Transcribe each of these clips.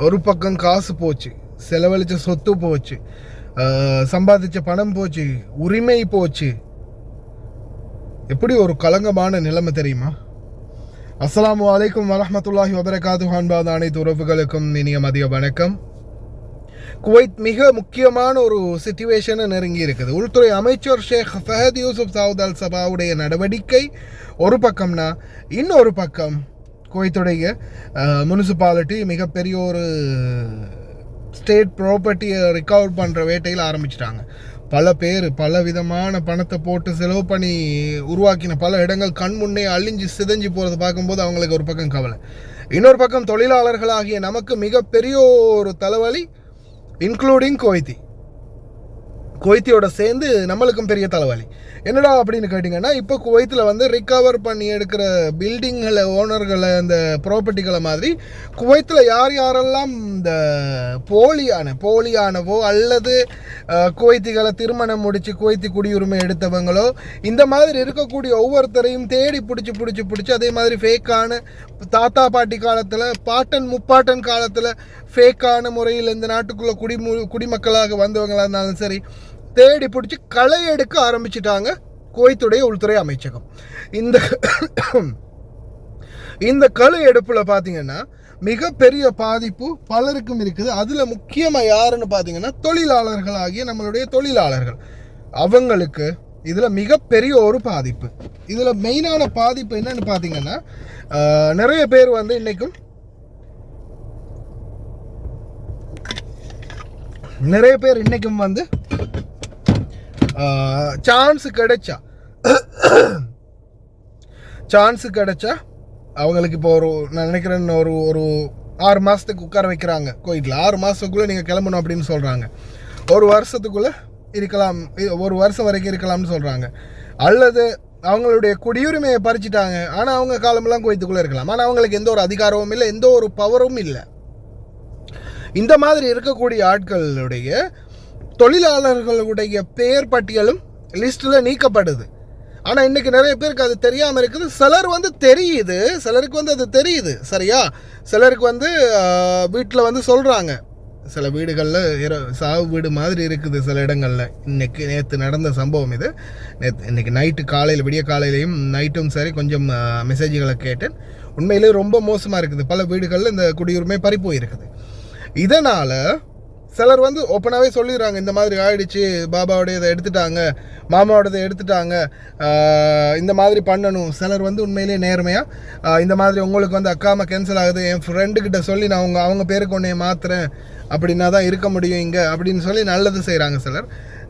ஒரு பக்கம் காசு போச்சு, செலவழிச்ச சொத்து போச்சு, சம்பாதிச்ச பணம் போச்சு, உரிமை போச்சு. எப்படி ஒரு கலங்கமான நிலைமை தெரியுமா? அஸ்ஸலாமு அலைக்கும் வரஹ்மத்துல்லாஹி வபரகாத்துஹு. அன்பான அனைத்து உறவுகளுக்கும் இனிய மதிய வணக்கம். குவைத் மிக முக்கியமான ஒரு சிச்சுவேஷனை நெருங்கி இருக்குது. உள்துறை அமைச்சர் ஷேக் ஃபஹத் யூசுப் சவுத் அல் சபாவுடைய நடவடிக்கை ஒரு பக்கம்னா, இன்னொரு பக்கம் குவைத்துடைய முனிசிபாலிட்டி மிகப்பெரிய ஒரு ஸ்டேட் ப்ராப்பர்ட்டியை ரிகவர் பண்ணுற வேட்டையில் ஆரம்பிச்சிட்டாங்க. பல பேர் பல விதமான பணத்தை போட்டு செலவு பண்ணி உருவாக்கின பல இடங்கள் கண் முன்னே அழிஞ்சு சிதைஞ்சு போகிறத பார்க்கும்போது அவங்களுக்கு ஒரு பக்கம் கவலை. இன்னொரு பக்கம் தொழிலாளர்களாகிய நமக்கு மிகப்பெரிய ஒரு தலைவலி, இன்க்ளூடிங் குவைத்தியோட சேர்ந்து நம்மளுக்கும் பெரிய தலைவலி. என்னடா அப்படின்னு கேட்டிங்கன்னா, இப்போ குவைத்தில் ரிகவர் பண்ணி எடுக்கிற பில்டிங்களை, ஓனர்களை, அந்த ப்ராப்பர்ட்டிகளை மாதிரி குவைத்தில் யாரெல்லாம் இந்த போலியானவோ அல்லது குவைத்திகளை திருமணம் முடித்து குவைத்தி குடியுரிமை எடுத்தவங்களோ இந்த மாதிரி இருக்கக்கூடிய ஒவ்வொருத்தரையும் தேடி பிடிச்சி அதே மாதிரி ஃபேக்கான தாத்தா பாட்டி காலத்தில், பாட்டன் முப்பாட்டன் காலத்தில் ஃபேக்கான முறையில் இந்த நாட்டுக்குள்ளே குடிமக்களாக வந்தவங்களாக இருந்தாலும் சரி தேடி பிடிச்சி களை எடுக்க ஆரம்பிச்சிட்டாங்க குவைத்துடைய உள்துறை அமைச்சகம். இந்த களை எடுப்பில் பார்த்தீங்கன்னா மிகப்பெரிய பாதிப்பு பலருக்கும் இருக்குது. அதில் முக்கியமாக யாருன்னு பார்த்தீங்கன்னா தொழிலாளர்களாகிய நம்மளுடைய தொழிலாளர்கள். அவங்களுக்கு இதில் மிகப்பெரிய ஒரு பாதிப்பு. இதில் மெயினான பாதிப்பு என்னன்னு பார்த்தீங்கன்னா, நிறைய பேர் இன்றைக்கும் சான்ஸ் கிடைச்சா அவங்களுக்கு இப்போ நான் நினைக்கிறேன் ஒரு 6 மாதத்துக்கு உட்கார வைக்கிறாங்க கோயிட்டில். 6 மாதத்துக்குள்ளே நீங்கள் கிளம்பணும் அப்படின்னு சொல்கிறாங்க. ஒரு வருஷத்துக்குள்ளே இருக்கலாம், 1 வருஷம் வரைக்கும் இருக்கலாம்னு சொல்கிறாங்க. அல்லது அவங்களுடைய குடியுரிமையை பறிச்சிட்டாங்க, ஆனால் அவங்க காலமெல்லாம் கோயத்துக்குள்ளே இருக்கலாம். ஆனால் அவங்களுக்கு எந்த ஒரு அதிகாரமும் இல்லை, எந்த ஒரு பவரும் இல்லை. இந்த மாதிரி இருக்கக்கூடிய ஆட்களுடைய தொழிலாளர்களுடைய பெயர் பட்டியலும் லிஸ்ட்டில் நீக்கப்படுது. ஆனால் இன்றைக்கி நிறைய பேருக்கு அது தெரியாமல் இருக்குது. தெரியுது, சிலருக்கு அது தெரியுது. சரியா? சிலருக்கு வீட்டில் சொல்கிறாங்க. சில வீடுகளில் சாவு வீடு மாதிரி இருக்குது சில இடங்களில். நேற்று நடந்த சம்பவம் இது. இன்றைக்கி நைட்டு காலையில், விடிய காலையிலையும் நைட்டும் சரி கொஞ்சம் மெசேஜ்களை கேட்டேன். உண்மையிலே ரொம்ப மோசமாக இருக்குது. பல வீடுகளில் இந்த குடியுரிமை பறி போயிருக்குது. இதனால் சிலர் ஓப்பனாகவே சொல்லிடுறாங்க, இந்த மாதிரி ஆயிடுச்சு, பாபாவோடையதை எடுத்துட்டாங்க, மாமாவோடதை எடுத்துட்டாங்க, இந்த மாதிரி பண்ணணும். சிலர் உண்மையிலே நேர்மையாக இந்த மாதிரி உங்களுக்கு அக்காமல் கேன்சல் ஆகுது, என் ஃப்ரெண்டுக்கிட்ட சொல்லி நான் அவங்க பேருக்கு ஒன்றைய மாற்றுறேன் அப்படின்னா தான் இருக்க முடியும் இங்கே அப்படின்னு சொல்லி நல்லது செய்கிறாங்க.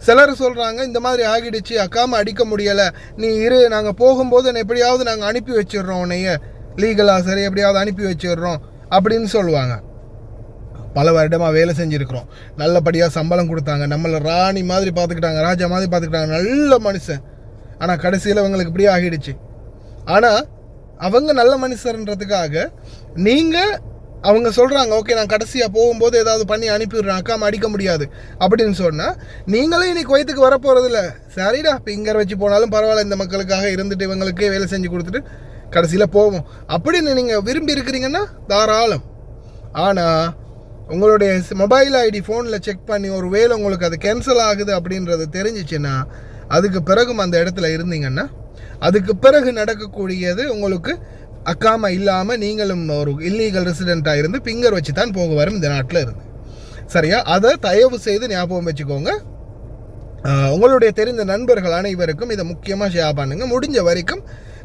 சிலர் சொல்கிறாங்க, இந்த மாதிரி ஆகிடுச்சு, அக்காமல் அடிக்க முடியலை, நீ இரு, நாங்கள் போகும்போது எப்படியாவது நாங்கள் அனுப்பி வச்சிடுறோம், உன்னைய லீகலாக சரி எப்படியாவது அனுப்பி வச்சிடுறோம் அப்படின்னு சொல்லுவாங்க. பல வருடமாக வேலை செஞ்சுருக்கிறோம், நல்லபடியாக சம்பளம் கொடுத்தாங்க, நம்மளை ராணி மாதிரி பார்த்துக்கிட்டாங்க, ராஜா மாதிரி பார்த்துக்கிட்டாங்க, நல்ல மனுஷன். ஆனால் கடைசியில் அவங்களுக்கு இப்படி ஆகிடுச்சு. ஆனால் அவங்க நல்ல மனுஷன்றதுக்காக அவங்க சொல்கிறாங்க, ஓகே நான் கடைசியாக போகும்போது ஏதாவது பண்ணி அனுப்பிடுறேன், அக்காம அடிக்க முடியாது அப்படின்னு சொன்னால், நீங்களே இன்னைக்கு குவைத்துக்கு வரப்போகிறதில்ல. சரிடா, இப்போ இங்கே வச்சு போனாலும் பரவாயில்ல, இந்த மக்களுக்காக இருந்துட்டு இவங்களுக்கே வேலை செஞ்சு கொடுத்துட்டு கடைசியில் போவோம் அப்படின்னு நீங்கள் விரும்பி இருக்கிறீங்கன்னா தாராளம். ஆனால் உங்களுடைய மொபைல் ஐடி ஃபோனில் செக் பண்ணி ஒரு வேளை உங்களுக்கு அது கேன்சல் ஆகுது அப்படின்றது தெரிஞ்சிச்சுன்னா, அதுக்கு பிறகும் அந்த இடத்துல இருந்தீங்கன்னா, அதுக்கு பிறகு நடக்கக்கூடியது உங்களுக்கு அக்காம இல்லாமல் நீங்களும் ஒரு இல்லீகல் ரெசிடெண்ட்டாக இருந்து பிங்கர் வச்சு தான் போக வரும் இந்த நாட்டில் இருந்து. சரியா? அதை தயவு செய்து ஞாபகம் வச்சுக்கோங்க. உங்களுடைய தெரிந்த நண்பர்கள் அனைவருக்கும் இதை முக்கியமாக ஷேர் பண்ணுங்கள். முடிஞ்ச வரைக்கும்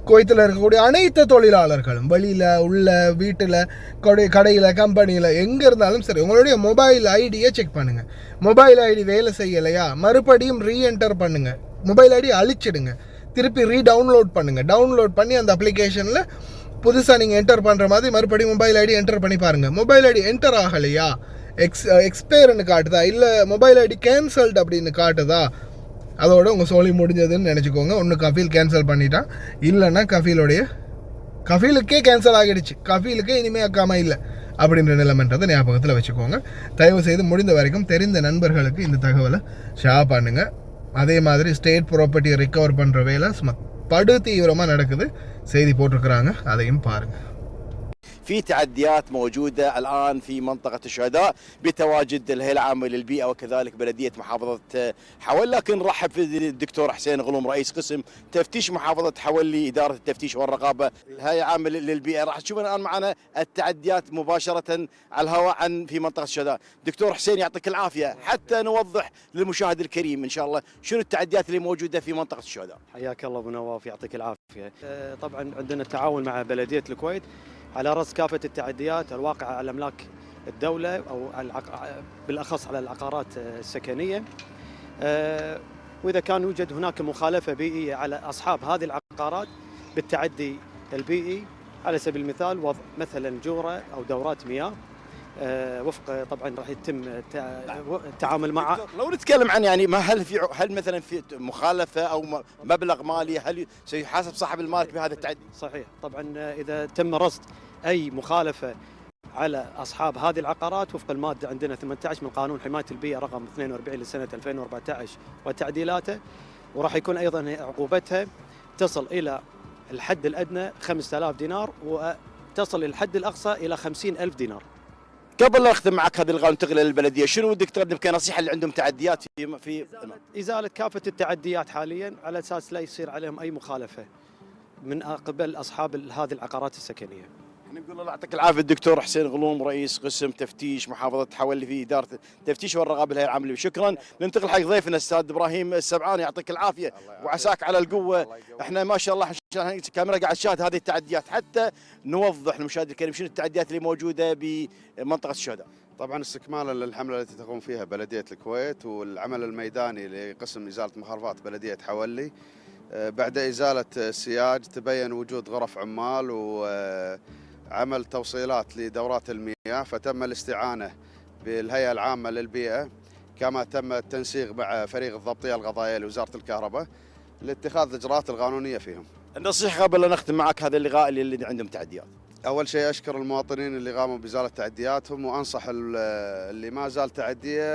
குவைத்தில் இருக்கக்கூடிய அனைத்து தொழிலாளர்களும், வெளியில், உள்ள, வீட்டில், கடையில், கம்பெனியில், எங்கே இருந்தாலும் சரி, உங்களுடைய மொபைல் ஐடியை செக் பண்ணுங்கள். மொபைல் ஐடி வேலை செய்யலையா, மறுபடியும் ரீஎன்டர் பண்ணுங்கள். மொபைல் ஐடி அழிச்சிடுங்க, திருப்பி ரீடவுன்லோட் பண்ணுங்கள். டவுன்லோட் பண்ணி அந்த அப்ளிகேஷனில் புதுசாக நீங்கள் என்டர் பண்ணுற மாதிரி மறுபடியும் மொபைல் ஐடி என்டர் பண்ணி பாருங்கள். மொபைல் ஐடி என்டர் ஆகலையா, எக்ஸ்பயர்னு காட்டுதா, இல்லை மொபைல் ஐடி கேன்சல்டு அப்படின்னு காட்டுதா, அதோட உங்கள் சோழி முடிஞ்சதுன்னு நினச்சிக்கோங்க. ஒன்று கஃபீல் கேன்சல் பண்ணிட்டான், இல்லைன்னா கஃபீலுக்கே கேன்சல் ஆகிடுச்சு, கஃபீலுக்கே இனிமேல் அக்காம இல்லை அப்படின்ற நிலைமைன்றதை ஞாபகத்தில் வச்சுக்கோங்க. தயவு செய்து முடிந்த வரைக்கும் தெரிந்த நண்பர்களுக்கு இந்த தகவலை ஷேர் பண்ணுங்கள். அதே மாதிரி ஸ்டேட் ப்ராப்பர்ட்டியை ரிகவர் பண்ணுற வேலை படு தீவிரமாக நடக்குது. செய்தி போட்டிருக்கிறாங்க, அதையும் பாருங்கள். في تعديات موجودة الآن في منطقة الشهداء بتواجد الهيئة العامة للبيئة وكذلك بلدية محافظة حولي. لكن نرحب في الدكتور حسين غلوم رئيس قسم تفتيش محافظة حولي إدارة التفتيش والرقابة الهيئة العامة للبيئة. راح تشوفون الآن معنا التعديات مباشرة على الهواء عن في منطقة الشهداء. دكتور حسين يعطيك العافية، حتى نوضح للمشاهد الكريم إن شاء الله شنو التعديات اللي موجودة في منطقة الشهداء. حياك الله أبو نواف، يعطيك العافية. طبعا عندنا التعاون مع بلدية الكويت على رصد كافة التعديات الواقعة على أملاك الدولة أو بالأخص على العقارات السكنية، وإذا كان يوجد هناك مخالفة بيئية على أصحاب هذه العقارات بالتعدي البيئي، على سبيل المثال وضع مثلا جورة أو دورات مياه وفق طبعا راح يتم التعامل مع. لو نتكلم عن يعني ما هل مثلا في مخالفة أو مبلغ مالي هل سيحاسب صاحب المالك بهذا التعدي؟ صحيح، طبعا إذا تم رصد أي مخالفة على أصحاب هذه العقارات وفق المادة عندنا 18 من قانون حماية البيئة رقم 42 لسنة 2014 وتعديلاته، وراح يكون أيضا عقوبتها تصل إلى الحد الأدنى 5000 دينار وتصل الحد الأقصى إلى 50,000 دينار. قبل لا اختم معك هذه الغاء ننتقل للبلديه، شنو ودك تقدم كنصيحه اللي عندهم تعديات في ازاله كافه التعديات حاليا على اساس لا يصير عليهم اي مخالفه من قبل اصحاب هذه العقارات السكنيه. نقول الله يعطيك العافيه الدكتور حسين غلوم رئيس قسم تفتيش محافظه حولي في اداره التفتيش والرقابه الهيئه العامه. شكرا. ننتقل حق ضيفنا الاستاذ ابراهيم السبعان، يعطيك العافيه وعساك على القوه. احنا ما شاء الله الكاميرا قاعد تشاهد هذه التعديات، حتى نوضح للمشاهد الكريم شنو التعديات اللي موجوده بمنطقه الشهداء. طبعا استكمالا للحمله التي تقوم فيها بلديه الكويت والعمل الميداني لقسم ازاله مخالفات بلديه حولي، بعد ازاله السياج تبين وجود غرف عمال وعمل توصيلات لدورات المياه، فتم الاستعانه بالهيئه العامه للبيئه كما تم التنسيق مع فريق الضبطيه القضائيه لوزاره الكهرباء لاتخاذ الاجراءات القانونيه فيهم. النصيحه قبل لا نختم معك هذا اللقاء اللي عندهم تعديات. أول شيء أشكر المواطنين اللي قاموا بإزالة تعدياتهم، وأنصح اللي ما زال تعديه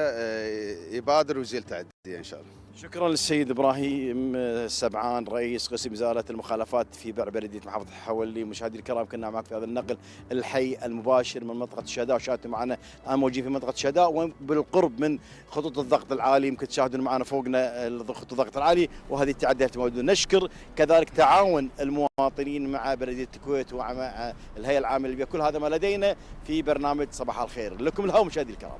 يبادر ويزيل تعديه إن شاء الله. شكرا للسيد إبراهيم السبعان رئيس قسم إزالة المخالفات في بلدية محافظة حولي. مشاهدينا الكرام كنا معك في هذا النقل الحي المباشر من منطقة الشهداء، وشاهدتوا معنا الآن موجودين في منطقة الشهداء وبالقرب من خطوط الضغط العالي، يمكن تشاهدون معنا فوقنا خطوط الضغط العالي وهذه التعديات الموجودة. نشكر كذلك تعاون المواطنين مع بلدية الكويت ومع الهيئة العامة للبيئة. كل هذا ما لدينا في برنامج صباح الخير. لكم الهوا مشاهدينا الكرام.